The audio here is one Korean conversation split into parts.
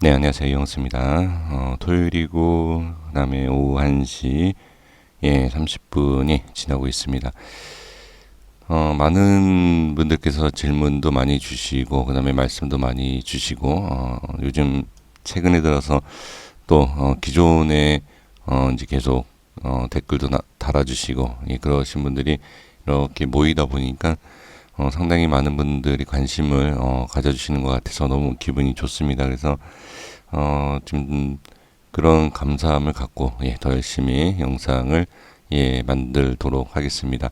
네, 안녕하세요. 이영수입니다. 토요일이고, 그 다음에 오후 1시, 30분이 지나고 있습니다. 많은 분들께서 질문도 많이 주시고, 그 다음에 말씀도 많이 주시고, 요즘 최근에 들어서 또, 기존에, 이제 계속, 댓글도 달아주시고, 그러신 분들이 이렇게 모이다 보니까, 상당히 많은 분들이 관심을, 가져주시는 것 같아서 너무 기분이 좋습니다. 그래서, 좀 그런 감사함을 갖고 더 열심히 영상을 만들도록 하겠습니다.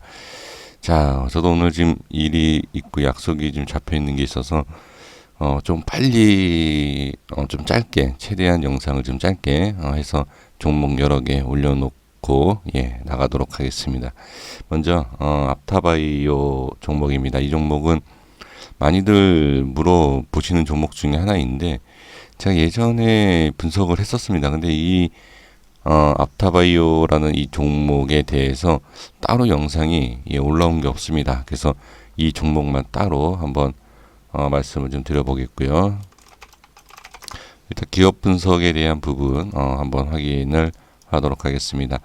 자, 저도 오늘 지금 일이 있고 약속이 좀 잡혀 있는 게 있어서 좀 빨리 좀 짧게 최대한 영상을 좀 짧게 해서 종목 여러 개 올려놓고 나가도록 하겠습니다. 먼저 앞타바이오 종목입니다. 이 종목은 많이들 물어보시는 종목 중에 하나인데 제가 예전에 분석을 했었습니다. 근데 이 앞타바이오라는 이 종목에 대해서 따로 영상이 올라온 게 없습니다. 그래서 이 종목만 따로 한번 말씀을 좀 드려보겠고요. 일단 기업 분석에 대한 부분 한번 확인을 하도록 하겠습니다.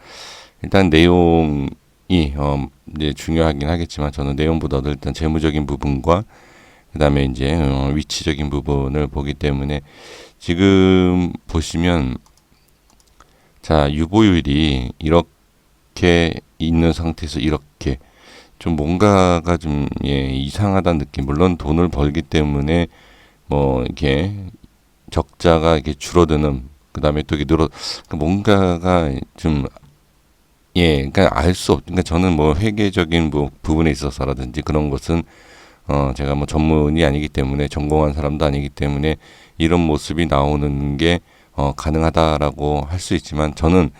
일단 내용이 이제 중요하긴 하겠지만 저는 내용보다도 일단 재무적인 부분과 그 다음에 이제 위치적인 부분을 보기 때문에 지금 보시면 자 유보율이 이렇게 있는 상태에서 이렇게 좀 뭔가가 좀 이상하다는 느낌. 물론 돈을 벌기 때문에 뭐 이렇게 적자가 이렇게 줄어드는 그 다음에 또 이게 뭔가가 좀 그러니까 알 수 없. 그러니까 저는 뭐 회계적인 뭐 부분에 있어서라든지 그런 것은 제가 뭐 전문이 아니기 때문에 전공한 사람도 아니기 때문에 이런 모습이 나오는 게 가능하다라고 할 수 있지만 저는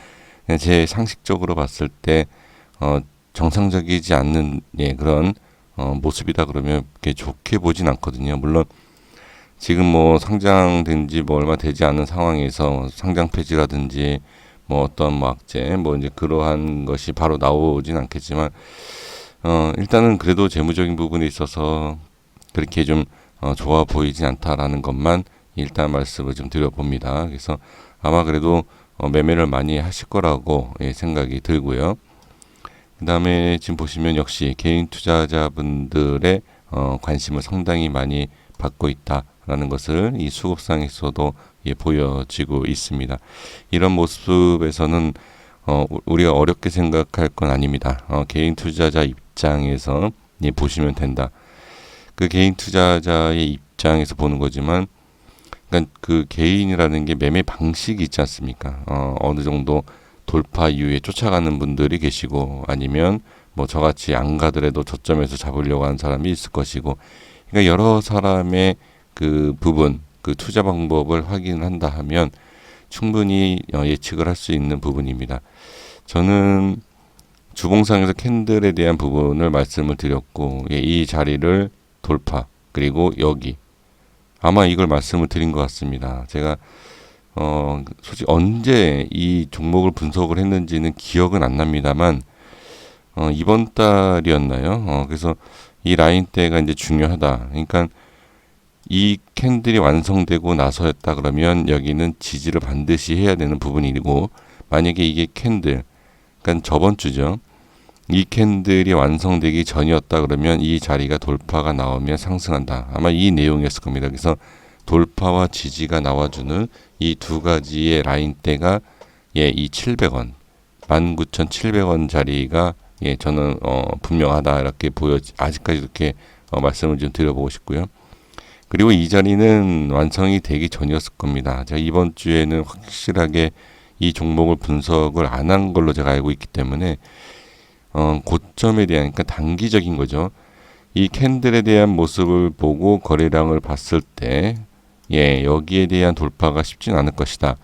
그냥 제 상식적으로 봤을 때 정상적이지 않는 그런 모습이다 그러면 그렇게 좋게 보진 않거든요. 물론 지금 뭐 상장된 지 뭐 얼마 되지 않은 상황에서 상장 폐지라든지 뭐 어떤 뭐 악재 뭐 이제 그러한 것이 바로 나오진 않겠지만 일단은 그래도 재무적인 부분에 있어서 그렇게 좀 좋아 보이지 않다라는 것만 일단 말씀을 좀 드려봅니다. 그래서 아마 그래도 매매를 많이 하실 거라고 생각이 들고요. 그 다음에 지금 보시면 역시 개인 투자자분들의 관심을 상당히 많이 받고 있다라는 것을 이 수급상에서도 보여지고 있습니다. 이런 모습에서는 우리가 어렵게 생각할 건 아닙니다. 개인 투자자 입장에서 보시면 된다. 그 개인 투자자의 입장에서 보는 거지만, 그러니까 그 개인이라는 게 매매 방식이 있지 않습니까? 어느 정도 돌파 이후에 쫓아가는 분들이 계시고, 아니면 뭐 저같이 안 가더라도 저점에서 잡으려고 하는 사람이 있을 것이고, 그러니까 여러 사람의 그 부분, 그 투자 방법을 확인한다 하면 충분히 예측을 할 수 있는 부분입니다. 저는 주봉상에서 캔들에 대한 부분을 말씀을 드렸고 이 자리를 돌파 그리고 여기 아마 이걸 말씀을 드린 것 같습니다. 제가 솔직히 언제 이 종목을 분석을 했는지는 기억은 안 납니다만 이번 달이었나요? 그래서 이 라인대가 이제 중요하다. 그러니까 이 캔들이 완성되고 나서였다 그러면 여기는 지지를 반드시 해야 되는 부분이고 만약에 이게 캔들 그러니까 저번 주죠. 이 캔들이 완성되기 전이었다 그러면 이 자리가 돌파가 나오면 상승한다. 아마 이 내용이었을 겁니다. 그래서 돌파와 지지가 나와주는 이 두 가지의 라인대가 이 700원 19,700원 자리가 저는 분명하다 이렇게 아직까지 이렇게 말씀을 좀 드려보고 싶고요. 그리고 이 자리는 완성이 되기 전이었을 겁니다. 제가 이번 주에는 확실하게 이 종목을 분석을 안 한 걸로 제가 알고 있기 때문에 고점에 대한 그러니까 단기적인 거죠. 이 캔들에 대한 모습을 보고 거래량을 봤을 때 여기에 대한 돌파가 쉽진 않을 것이다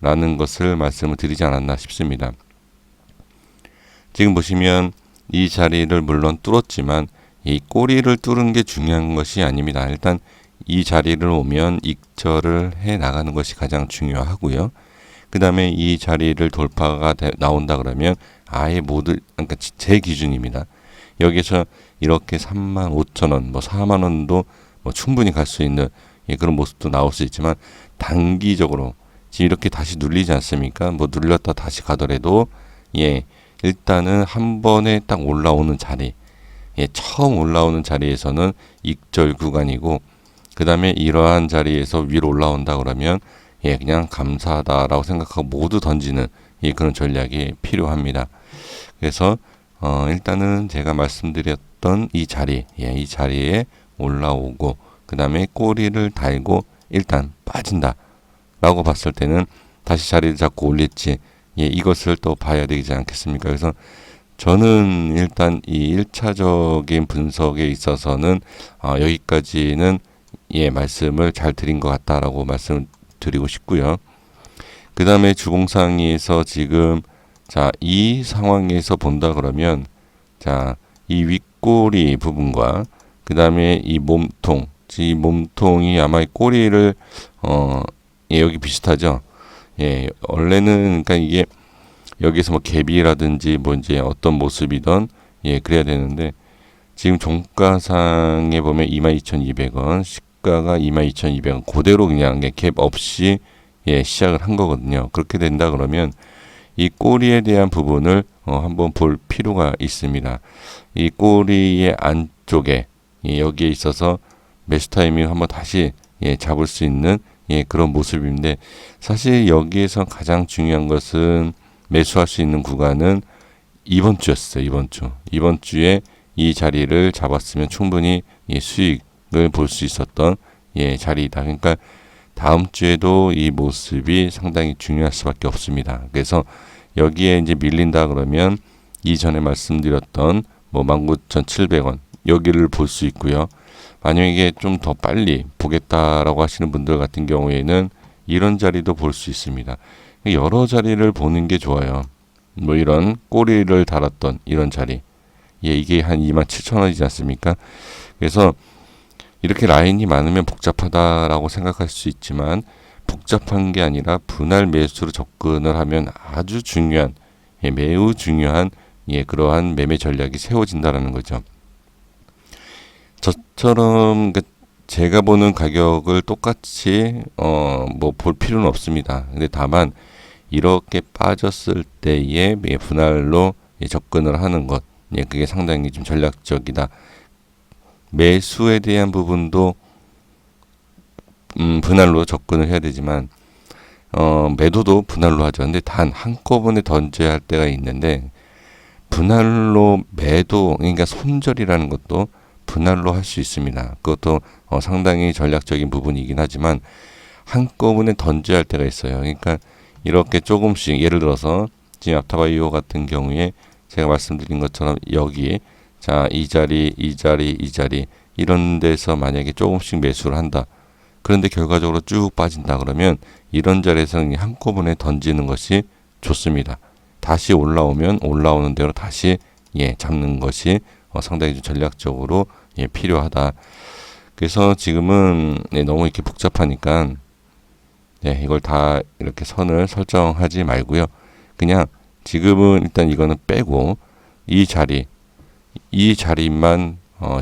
라는 것을 말씀을 드리지 않았나 싶습니다. 지금 보시면 이 자리를 물론 뚫었지만 이 꼬리를 뚫은 게 중요한 것이 아닙니다. 일단 이 자리를 오면 익절을 해 나가는 것이 가장 중요하고요. 그 다음에 이 자리를 돌파가 나온다 그러면 아예 그러니까 제 기준입니다. 여기서 이렇게 35,000원, 뭐 4만원도 뭐 충분히 갈 수 있는 그런 모습도 나올 수 있지만 단기적으로 지금 이렇게 다시 눌리지 않습니까? 뭐 눌렸다 다시 가더라도 일단은 한 번에 딱 올라오는 자리, 처음 올라오는 자리에서는 익절 구간이고, 그 다음에 이러한 자리에서 위로 올라온다 그러면 그냥 감사하다라고 생각하고 모두 던지는 그런 전략이 필요합니다. 그래서 일단은 제가 말씀드렸던 이 자리, 이 자리에 올라오고 그 다음에 꼬리를 달고 일단 빠진다 라고 봤을 때는 다시 자리를 잡고 올릴지 이것을 또 봐야 되지 않겠습니까? 그래서 저는 일단 이 1차적인 분석에 있어서는 여기까지는 말씀을 잘 드린 것 같다라고 말씀을 드리고 싶고요. 그 다음에 주봉상에서 지금 이 상황에서 본다 그러면 이 윗꼬리 부분과 그 다음에 이 몸통이 아마 이 꼬리를 여기 비슷하죠. 원래는 그러니까 이게 여기서 뭐 갭이라든지 뭐 이제 어떤 모습이든 그래야 되는데 지금 종가상에 보면 22,200원, 시가가 22,200원 그대로 그냥 갭 없이 시작을 한 거거든요. 그렇게 된다 그러면 이 꼬리에 대한 부분을 한번 볼 필요가 있습니다. 이 꼬리의 안쪽에 여기에 있어서 매수 타이밍 한번 다시 잡을 수 있는 그런 모습인데, 사실 여기에서 가장 중요한 것은 매수할 수 있는 구간은 이번 주였어요. 이번 주에 이 자리를 잡았으면 충분히 수익을 볼 수 있었던 자리이다. 그러니까 다음 주에도 이 모습이 상당히 중요할 수밖에 없습니다. 그래서 여기에 이제 밀린다 그러면 이전에 말씀드렸던 뭐 19,700원 여기를 볼 수 있고요. 만약에 좀 더 빨리 보겠다라고 하시는 분들 같은 경우에는 이런 자리도 볼 수 있습니다. 여러 자리를 보는 게 좋아요. 뭐 이런 꼬리를 달았던 이런 자리, 이게 한 27,000원이지 않습니까? 그래서 이렇게 라인이 많으면 복잡하다라고 생각할 수 있지만 복잡한 게 아니라 분할 매수로 접근을 하면 아주 중요한, 매우 중요한 그러한 매매 전략이 세워진다라는 거죠. 저처럼 제가 보는 가격을 똑같이 뭐 볼 필요는 없습니다. 근데 다만 이렇게 빠졌을 때의 분할로 접근을 하는 것, 그게 상당히 좀 전략적이다. 매수에 대한 부분도 분할로 접근을 해야 되지만 매도도 분할로 하죠. 근데 단 한꺼번에 던져야 할 때가 있는데, 분할로 매도, 그러니까 손절이라는 것도 분할로 할 수 있습니다. 그것도 상당히 전략적인 부분이긴 하지만 한꺼번에 던져야 할 때가 있어요. 그러니까 이렇게 조금씩, 예를 들어서 지금 앞타바이오 같은 경우에 제가 말씀드린 것처럼 여기 이 자리 이런 데서 만약에 조금씩 매수를 한다. 그런데 결과적으로 쭉 빠진다 그러면 이런 자리에서는 한꺼번에 던지는 것이 좋습니다. 다시 올라오면 올라오는 대로 다시 잡는 것이 상당히 좀 전략적으로 필요하다. 그래서 지금은 너무 이렇게 복잡하니까 이걸 다 이렇게 선을 설정하지 말고요. 그냥 지금은 일단 이거는 빼고 이 자리만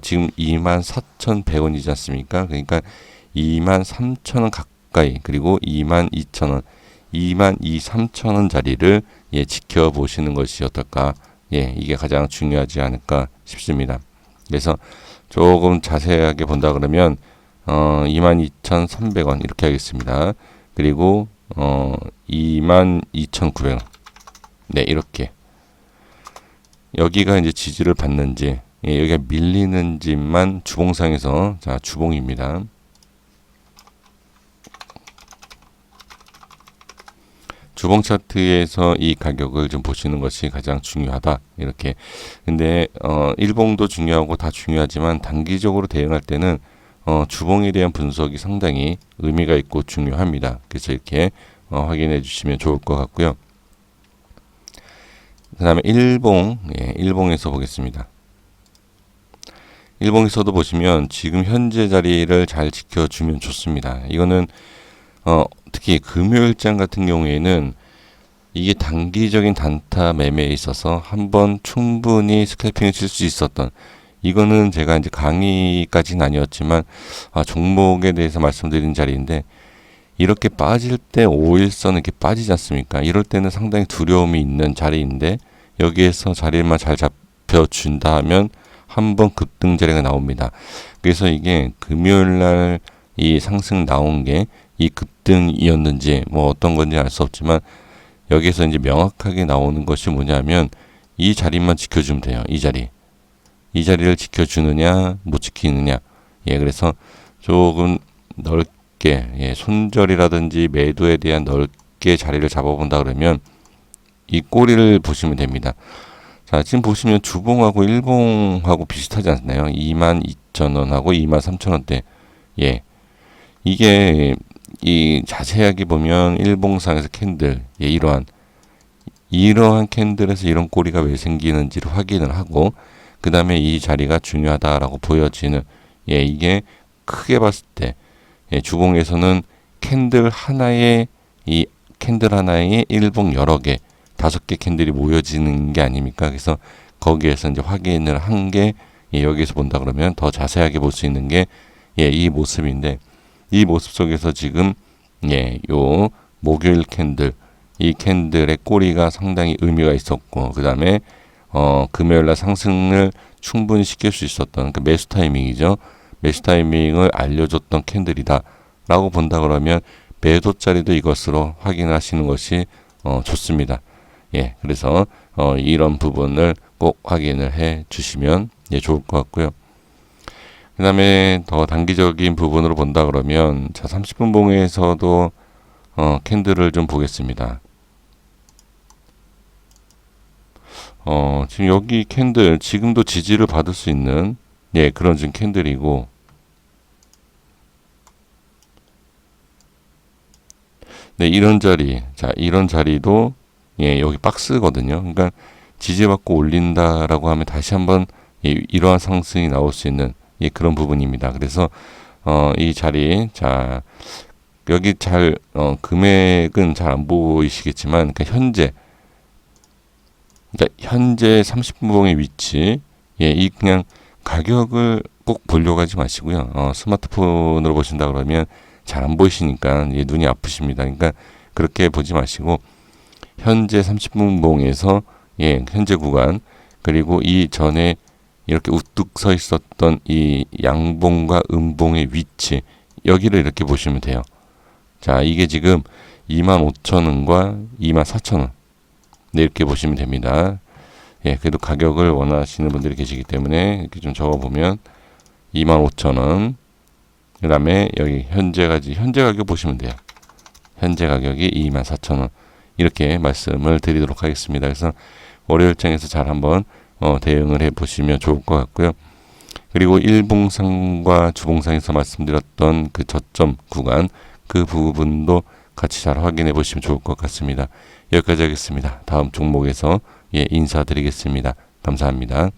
지금 24,100원이지 않습니까? 그러니까 23,000원 가까이, 그리고 22,000원, 23,000원 자리를 지켜보시는 것이 어떨까? 이게 가장 중요하지 않을까 싶습니다. 그래서 조금 자세하게 본다 그러면 22,300원 이렇게 하겠습니다. 그리고 22,900원, 이렇게 여기가 이제 지지를 받는지, 여기가 밀리는지만 주봉상에서, 주봉입니다. 주봉 차트에서 이 가격을 좀 보시는 것이 가장 중요하다. 이렇게. 근데 일봉도 중요하고 다 중요하지만 단기적으로 대응할 때는 주봉에 대한 분석이 상당히 의미가 있고 중요합니다. 그래서 이렇게 확인해 주시면 좋을 것 같고요. 그 다음에 일봉, 일봉에서 보겠습니다. 일봉에서도 보시면 지금 현재 자리를 잘 지켜주면 좋습니다. 이거는 특히 금요일장 같은 경우에는 이게 단기적인 단타 매매에 있어서 한번 충분히 스캘핑을 칠 수 있었던, 이거는 제가 이제 강의까지는 아니었지만 종목에 대해서 말씀드린 자리인데, 이렇게 빠질 때 5일선은 이렇게 빠지지 않습니까? 이럴 때는 상당히 두려움이 있는 자리인데 여기에서 자리만 잘 잡혀준다 하면 한번 급등 자리가 나옵니다. 그래서 이게 금요일 날 이 상승 나온 게 이 급등이었는지 뭐 어떤 건지 알 수 없지만 여기서 이제 명확하게 나오는 것이 뭐냐면 이 자리만 지켜주면 돼요. 이 자리를 지켜주느냐 못 지키느냐. 예, 그래서 조금 넓게 손절이라든지 매도에 대한 넓게 자리를 잡아본다 그러면 이 꼬리를 보시면 됩니다. 자, 지금 보시면 주봉하고 일봉하고 비슷하지 않나요? 22,000원하고 23,000원대. 예. 이게 이 자세하게 보면 일봉상에서 캔들, 예, 이러한 캔들에서 이런 꼬리가 왜 생기는지를 확인을 하고 그 다음에 이 자리가 중요하다라고 보여지는, 예, 이게 크게 봤을 때, 예, 주봉에서는 캔들 하나에 일봉 여러 개, 5개 캔들이 모여지는 게 아닙니까? 그래서 거기에서 이제 확인을 한 게, 예, 여기서 본다 그러면 더 자세하게 볼 수 있는 게, 예, 이 모습인데, 이 모습 속에서 지금, 예, 요 목요일 캔들, 이 캔들의 꼬리가 상당히 의미가 있었고, 그 다음에 금요일날 상승을 충분히 시킬 수 있었던 그 매수 타이밍이죠. 매수 타이밍을 알려줬던 캔들이다 라고 본다 그러면 매도자리도 이것으로 확인하시는 것이 좋습니다. 예, 그래서 이런 부분을 꼭 확인을 해 주시면, 예, 좋을 것 같고요. 그 다음에 더 단기적인 부분으로 본다 그러면, 자, 30분 봉에서도 캔들을 좀 보겠습니다. 지금 여기 캔들, 지금도 지지를 받을 수 있는, 예, 그런 지금 캔들이고, 네, 이런 자리, 자, 이런 자리도, 예, 여기 박스거든요. 그러니까 지지받고 올린다라고 하면 다시 한번, 예, 이러한 상승이 나올 수 있는, 예, 그런 부분입니다. 그래서 이 자리, 자, 여기 금액은 잘 안 보이시겠지만, 그러니까 현재 30분 봉의 위치, 예, 이 그냥 가격을 꼭 보려고 하지 마시고요. 스마트폰으로 보신다 그러면 잘 안 보이시니까, 예, 눈이 아프십니다. 그러니까 그렇게 보지 마시고 현재 30분 봉에서, 예, 현재 구간, 그리고 이 전에 이렇게 우뚝 서 있었던 이 양봉과 음봉의 위치, 여기를 이렇게 보시면 돼요. 자, 이게 지금 25,000원과 24,000원. 네, 이렇게 보시면 됩니다. 예, 그래도 가격을 원하시는 분들이 계시기 때문에 이렇게 좀 적어보면 25,000원. 그 다음에 여기 현재 가격 보시면 돼요. 현재 가격이 24,000원. 이렇게 말씀을 드리도록 하겠습니다. 그래서 월요일장에서 잘 한번 대응을 해 보시면 좋을 것 같고요. 그리고 일봉상과 주봉상에서 말씀드렸던 그 저점 구간, 그 부분도 같이 잘 확인해 보시면 좋을 것 같습니다. 여기까지 하겠습니다. 다음 종목에서, 예, 인사드리겠습니다. 감사합니다.